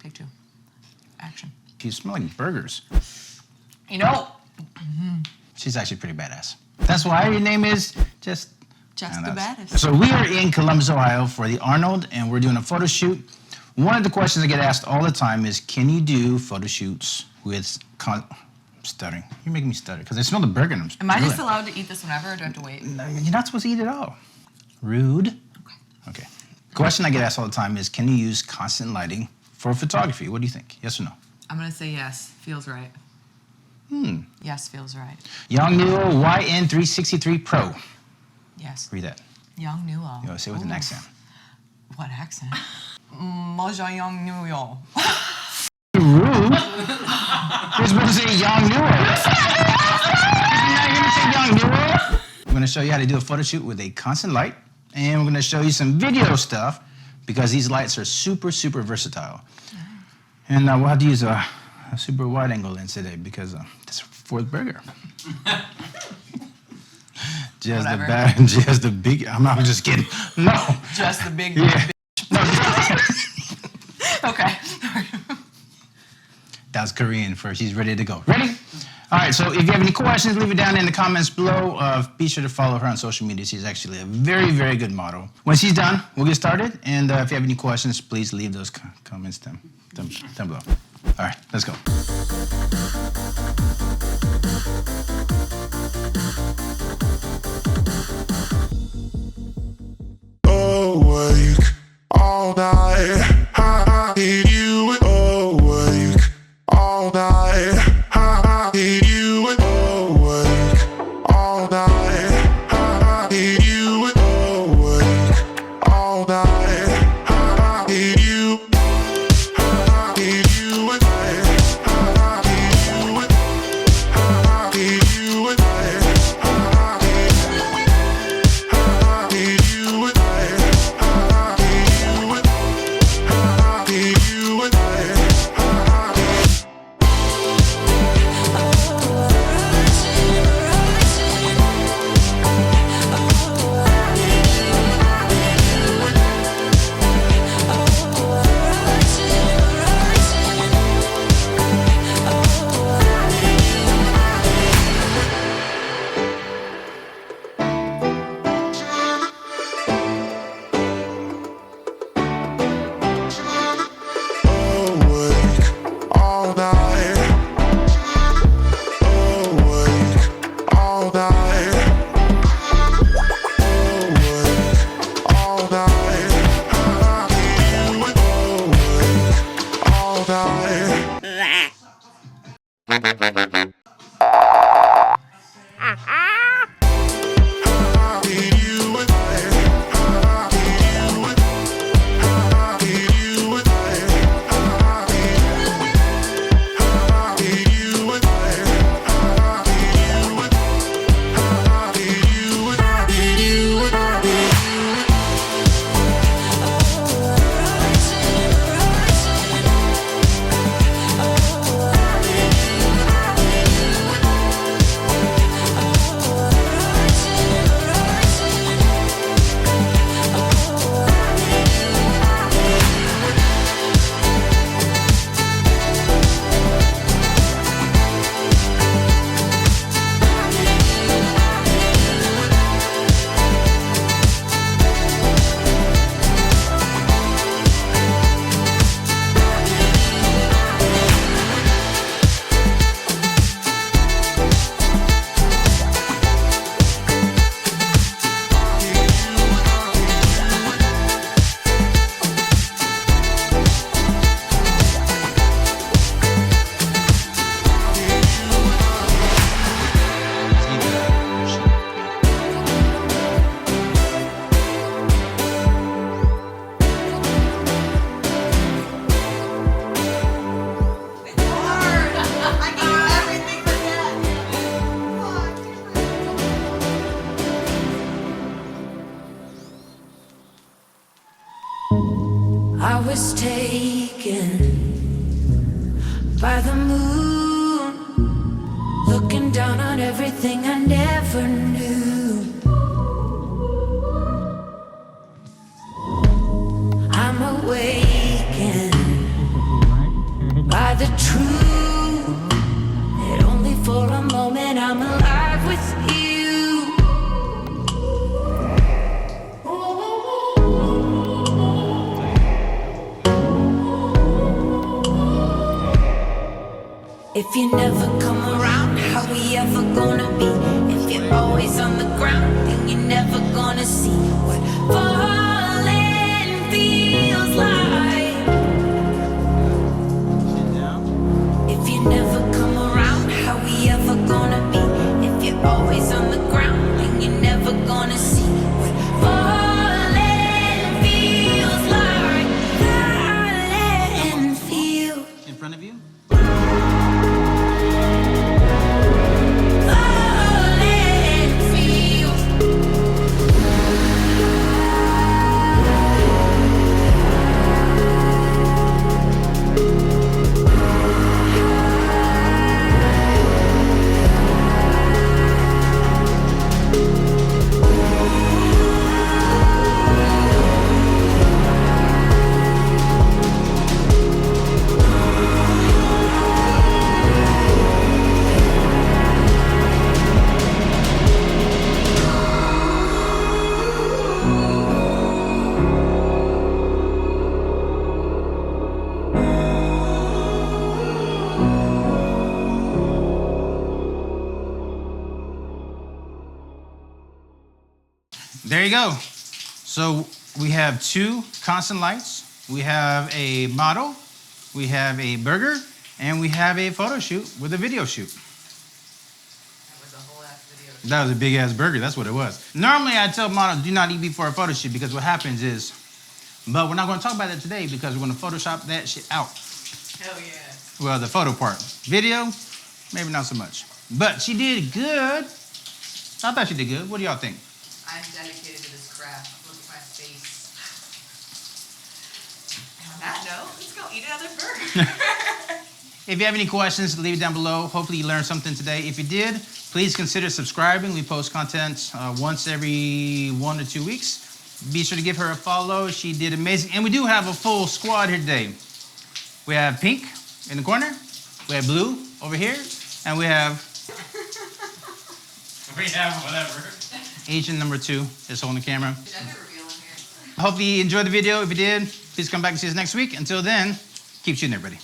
Take two. Action. You smell like burgers. You know. She's actually pretty badass. That's why your name is just the baddest. So we are in Columbus, Ohio for the Arnold, and we're doing a photo shoot. One of the questions I get asked all the time is, can you do photo shoots with stuttering? You're making me stutter because I smell the burger. And Am I just allowed to eat this whenever, or do I have to wait? No, you're not supposed to eat it all. Rude. Okay. Question I get asked all the time is, can you use constant lighting for photography? What do you think? Yes or no? I'm going to say yes. Feels right. Yes, feels right. Yongnuo YN360 Pro. Yes. Read that. Yongnuo. You want to say it with an accent. What accent? Moja Yongnuo. Rude. You're supposed to say Yongnuo. You're going to say Yongnuo? I'm going to show you how to do a photo shoot with a constant light. And we're going to show you some video stuff because these lights are super, super versatile. And we'll have to use a super wide angle lens today because this is fourth burger. Just the big, I'm not just kidding. No. Just the big, yeah. No. Okay. That was Korean for she's ready to go. Ready? All right, so if you have any questions, leave it down in the comments below. Be sure to follow her on social media. She's actually a very, very good model. When she's done, we'll get started. And if you have any questions, please leave those comments down below. All right, let's go. Awake all night, I need you awake all night. I need you awake all night. I need you awake all night. I need you. I need you awake. I need you awake. I need you awake. I need you awake. I need you awake. I was taken by the moon, looking down on everything I never knew. I'm awakened If you never come around, how we ever gonna be? If you're always on the ground, then you're never gonna see what falling feels like. If you never come around, how we ever gonna be? If you're always on the ground, then you're never gonna see what falling feels like. Falling feels. In front of you? There you go. So we have 2 constant lights. We have a model. We have a burger. And we have a photo shoot with a video shoot. That was a whole ass video. That was a big ass burger. That's what it was. Normally I tell models do not eat before a photo shoot because what happens is, but we're not going to talk about that today because we're going to Photoshop that shit out. Hell yeah. Well, the photo part. Video, maybe not so much. But she did good. I thought she did good. What do y'all think? I'm dedicated to this craft. Look at my face. On that note, let's go eat another burger. If you have any questions, leave it down below. Hopefully you learned something today. If you did, please consider subscribing. We post content once every 1 to 2 weeks. Be sure to give her a follow. She did amazing. And we do have a full squad here today. We have Pink in the corner. We have Blue over here. And we have... whatever. Agent number 2 is holding the camera. Did I get a reveal in here? Hopefully you enjoyed the video. If you did, please come back and see us next week. Until then, keep shooting, everybody.